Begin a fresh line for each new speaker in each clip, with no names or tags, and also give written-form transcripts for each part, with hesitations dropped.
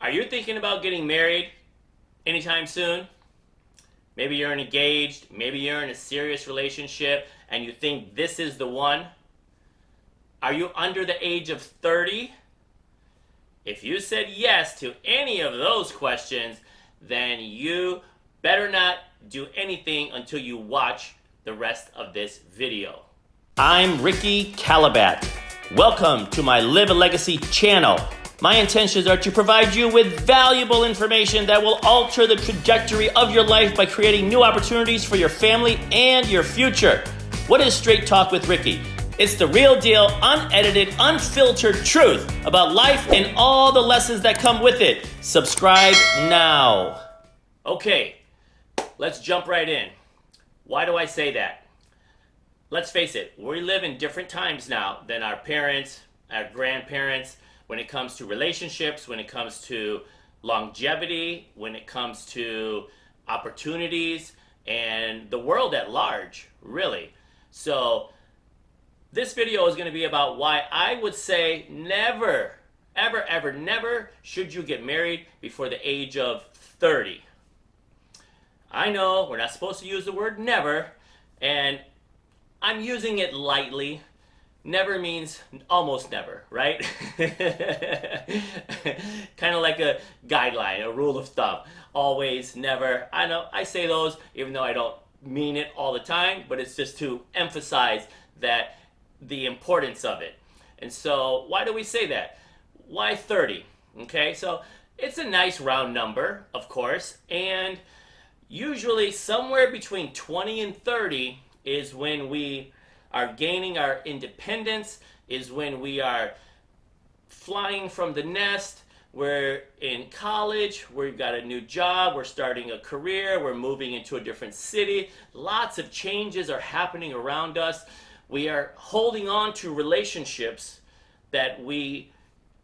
Are you thinking about getting married anytime soon? Maybe you're engaged, maybe you're in a serious relationship and you think this is the one. Are you under the age of 30? If you said yes to any of those questions, then you better not do anything until you watch the rest of this video. I'm Ricky Calabat. Welcome to my Live a Legacy channel. My intentions are to provide you with valuable information that will alter the trajectory of your life by creating new opportunities for your family and your future. What is Straight Talk with Ricky? It's the real deal, unedited, unfiltered truth about life and all the lessons that come with it. Subscribe now. Okay, let's jump right in. Why do I say that? Let's face it, we live in different times now than our parents, our grandparents, when it comes to relationships, when it comes to longevity, when it comes to opportunities, and the world at large, really. So this video is going to be about why I would say never, ever, ever, never should you get married before the age of 30. I know we're not supposed to use the word never, and I'm using it lightly. Never means almost never, right? Kind of like a guideline, a rule of thumb. Always, never. I know I say those even though I don't mean it all the time, but it's just to emphasize that the importance of it. And so why do we say that? Why 30? Okay, so it's a nice round number, of course, and usually somewhere between 20 and 30 is when we are gaining our independence, is when we are flying from the nest, we're in college, we've got a new job, we're starting a career, we're moving into a different city, lots of changes are happening around us. We are holding on to relationships that we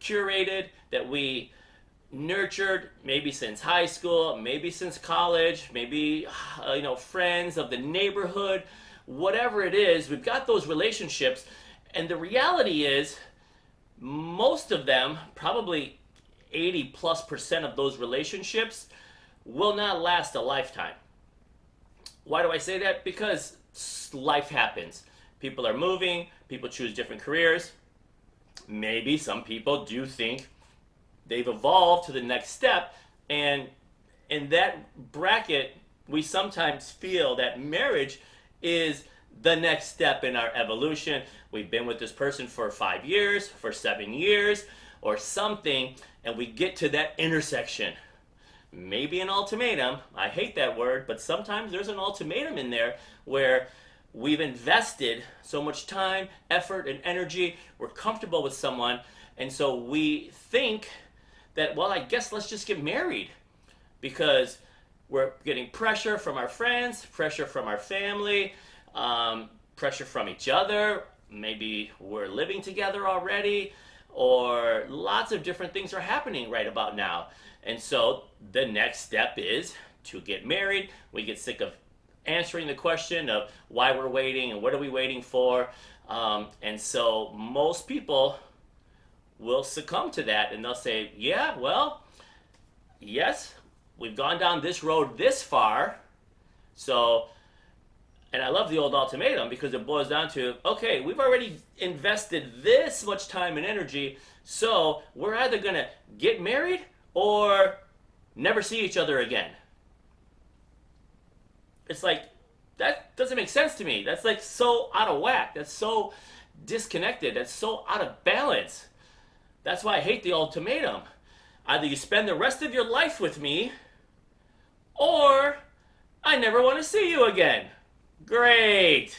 curated, that we nurtured, maybe since high school, maybe since college, maybe friends of the neighborhood. Whatever it is, we've got those relationships, and the reality is most of them, probably 80+% of those relationships, will not last a lifetime. Why do I say that? Because life happens. People are moving, people choose different careers. Maybe some people do think they've evolved to the next step, and in that bracket, we sometimes feel that marriage is the next step in our evolution. We've been with this person for 5 years, for 7 years, or something, and we get to that intersection. Maybe an ultimatum. I hate that word, but sometimes there's an ultimatum in there where we've invested so much time, effort, and energy. We're comfortable with someone, and so we think that, well, I guess let's just get married, because we're getting pressure from our friends, pressure from our family, pressure from each other. Maybe we're living together already, or lots of different things are happening right about now. And so the next step is to get married. We get sick of answering the question of why we're waiting and what are we waiting for. And so most people will succumb to that, and they'll say, yeah, well, yes, we've gone down this road this far, so, and I love the old ultimatum because it boils down to, okay, we've already invested this much time and energy, so we're either going to get married or never see each other again. It's like, that doesn't make sense to me. That's like so out of whack. That's so disconnected. That's so out of balance. That's why I hate the ultimatum. Either you spend the rest of your life with me, or I never want to see you again. Great.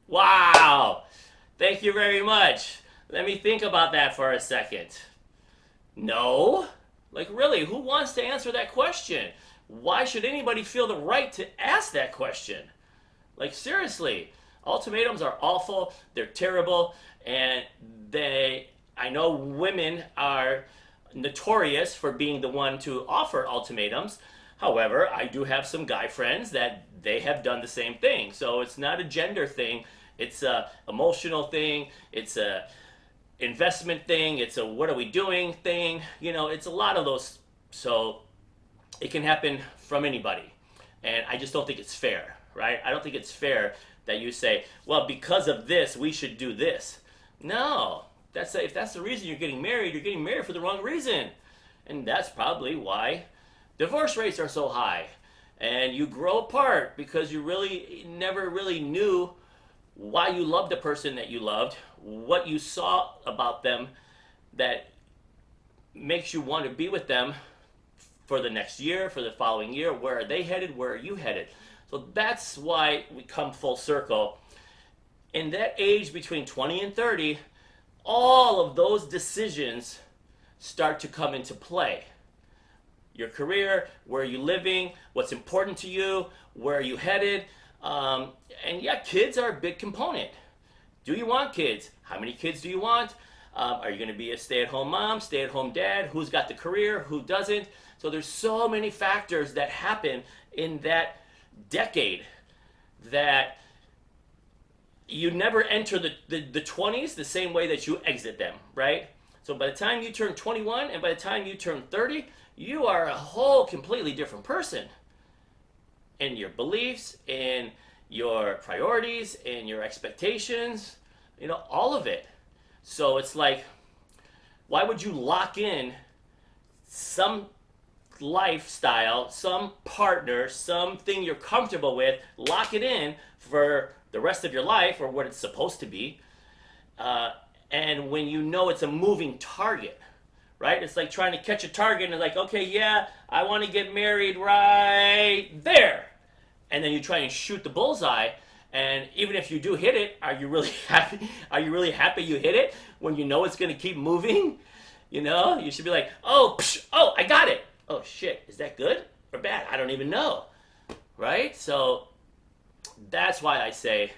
Wow. Thank you very much. Let me think about that for a second. No. Like, really, who wants to answer that question? Why should anybody feel the right to ask that question? Like, seriously, ultimatums are awful. They're terrible. And I know women are notorious for being the one to offer ultimatums. However, I do have some guy friends that they have done the same thing. So it's not a gender thing. It's a emotional thing. It's a investment thing. It's a what are we doing thing. You know, it's a lot of those So it can happen from anybody. And I just don't think it's fair, right? I don't think it's fair that you say, well, because of this, we should do this. No, if that's the reason you're getting married for the wrong reason. And that's probably why divorce rates are so high. And you grow apart because you really never really knew why you loved the person that you loved, what you saw about them that makes you want to be with them for the next year, for the following year. Where are they headed? Where are you headed? So that's why we come full circle. In that age between 20 and 30, all of those decisions start to come into play. Your career, where are you living, what's important to you, where are you headed, and yeah, kids are a big component. Do you want kids? How many kids do you want? Are you going to be a stay-at-home mom, stay-at-home dad? Who's got the career? Who doesn't? So there's so many factors that happen in that decade that you never enter the 20s the same way that you exit them, right? So by the time you turn 21 and by the time you turn 30, you are a whole completely different person in your beliefs, in your priorities, in your expectations, all of it. So it's like, why would you lock in some lifestyle, some partner, something you're comfortable with, lock it in for the rest of your life or what it's supposed to be, and when you know it's a moving target, right? It's like trying to catch a target and it's like, okay, yeah, I want to get married right there. And then you try and shoot the bullseye, and even if you do hit it, are you really happy? Are you really happy you hit it when you know it's going to keep moving? You should be like, oh, I got it. Oh shit, is that good or bad? I don't even know, right? So that's why I say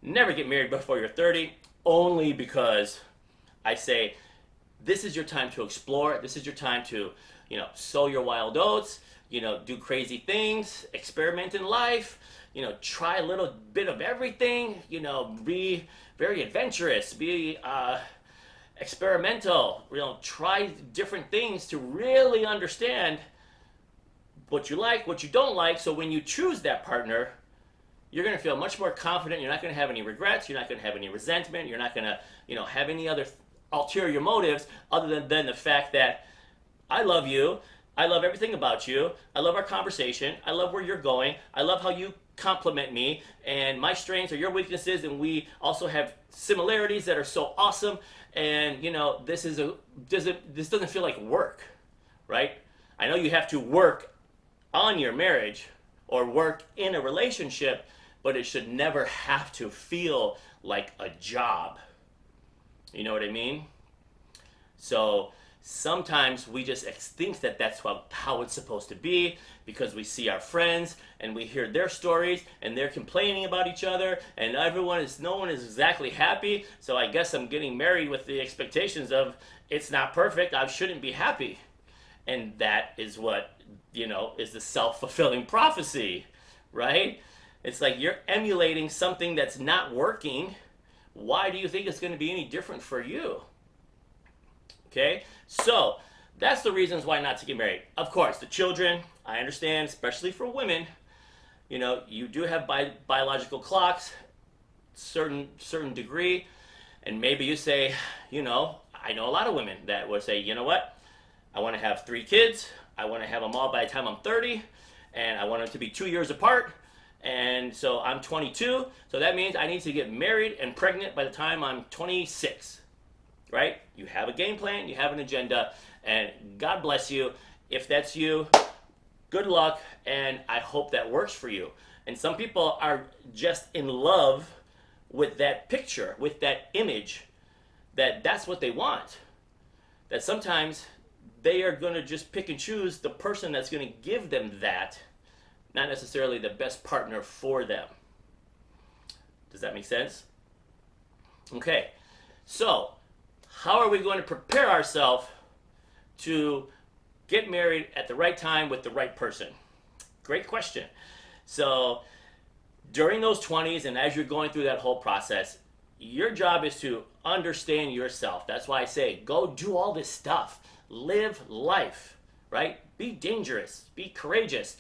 never get married before you're 30, only because I say this is your time to explore. This is your time to, sow your wild oats, do crazy things, experiment in life, try a little bit of everything, be very adventurous, be experimental, try different things to really understand what you like, what you don't like. So when you choose that partner, you're going to feel much more confident. You're not going to have any regrets. You're not going to have any resentment. You're not going to, have any other ulterior motives other than the fact that I love you. I love everything about you. I love our conversation. I love where you're going. I love how you compliment me, and my strengths are your weaknesses, and we also have similarities that are so awesome. And this doesn't feel like work, right? I know you have to work on your marriage or work in a relationship, but it should never have to feel like a job. You know what I mean? So sometimes we just think that that's how it's supposed to be because we see our friends and we hear their stories and they're complaining about each other and no one is exactly happy. So I guess I'm getting married with the expectations of it's not perfect. I shouldn't be happy. And that is what, is the self-fulfilling prophecy, right? It's like you're emulating something that's not working. Why do you think it's going to be any different for you? Okay, so that's the reasons why not to get married. Of course, the children, I understand, especially for women, you do have biological clocks, certain degree, and maybe you say, I know a lot of women that would say, you know what, I want to have 3 kids, I want to have them all by the time I'm 30, and I want them to be 2 years apart, and so I'm 22, so that means I need to get married and pregnant by the time I'm 26. Right? You have a game plan, you have an agenda, and God bless you. If that's you, good luck, and I hope that works for you. And some people are just in love with that picture, with that image, that's what they want. That sometimes they are going to just pick and choose the person that's going to give them that, not necessarily the best partner for them. Does that make sense? Okay, so how are we going to prepare ourselves to get married at the right time with the right person? Great question. So during those 20s and as you're going through that whole process, your job is to understand yourself. That's why I say go do all this stuff. Live life, right? Be dangerous, be courageous,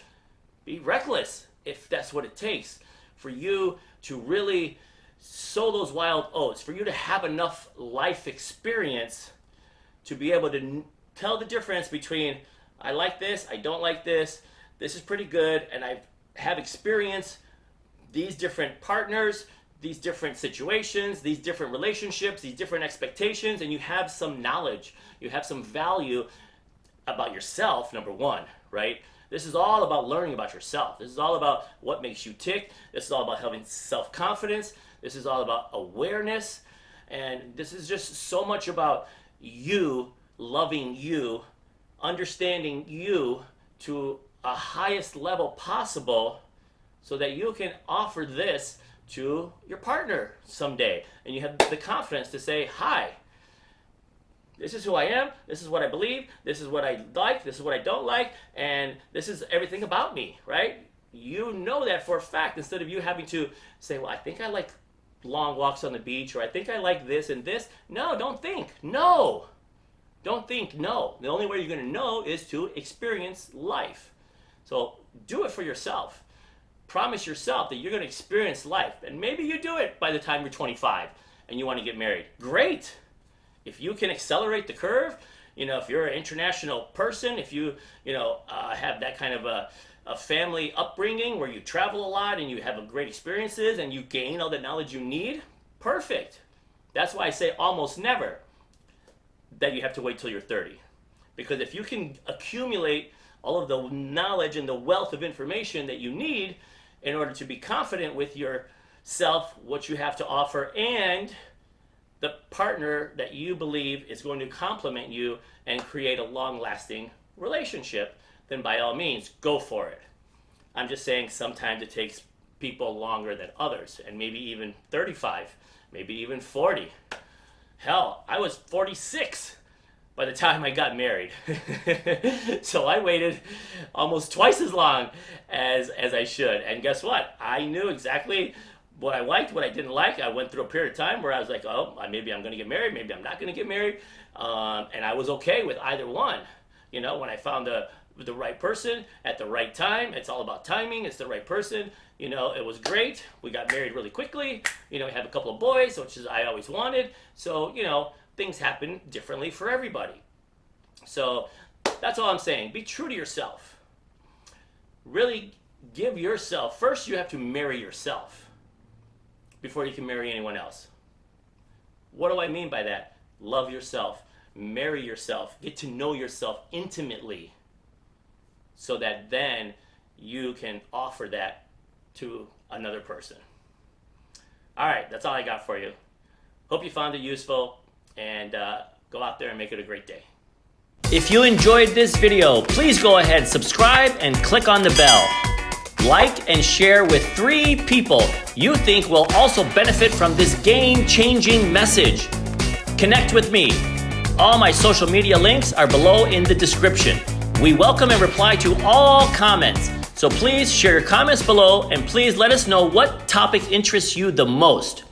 be reckless if that's what it takes for you to really sow those wild oats, for you to have enough life experience to be able to tell the difference between I like this, I don't like this, this is pretty good, and I have experienced these different partners, these different situations, these different relationships, these different expectations, and you have some knowledge, you have some value about yourself, number one, right? This is all about learning about yourself. This is all about what makes you tick. This is all about having self-confidence. This is all about awareness. And this is just so much about you loving you, understanding you to a highest level possible so that you can offer this to your partner someday. And you have the confidence to say, hi, this is who I am, this is what I believe, this is what I like, this is what I don't like, and this is everything about me, right? You know that for a fact, instead of you having to say, well, I think I like long walks on the beach, or I think I like this and this. No, don't think. No. Don't think. No. The only way you're going to know is to experience life. So do it for yourself. Promise yourself that you're going to experience life. And maybe you do it by the time you're 25 and you want to get married. Great. If you can accelerate the curve, if you're an international person, if you, have that kind of a family upbringing where you travel a lot and you have great experiences and you gain all the knowledge you need, perfect. That's why I say almost never that you have to wait till you're 30. Because if you can accumulate all of the knowledge and the wealth of information that you need in order to be confident with yourself, what you have to offer, and the partner that you believe is going to complement you and create a long-lasting relationship, then by all means, go for it. I'm just saying sometimes it takes people longer than others, and maybe even 35, maybe even 40. Hell, I was 46 by the time I got married. So I waited almost twice as long as I should. And guess what? I knew exactly what I liked, what I didn't like. I went through a period of time where I was like, oh, maybe I'm going to get married, maybe I'm not going to get married. And I was okay with either one. When I found the right person at the right time, it's all about timing, it's the right person. It was great. We got married really quickly. We have a couple of boys, which is I always wanted. So, things happen differently for everybody. So that's all I'm saying. Be true to yourself. Really give yourself, first you have to marry yourself before you can marry anyone else. What do I mean by that? Love yourself, marry yourself, get to know yourself intimately so that then you can offer that to another person. All right, that's all I got for you. Hope you found it useful, and go out there and make it a great day. If you enjoyed this video, please go ahead, subscribe, and click on the bell. Like and share with 3 people you think will also benefit from this game-changing message. Connect with me. All my social media links are below in the description. We welcome and reply to all comments. So please share your comments below, and please let us know what topic interests you the most.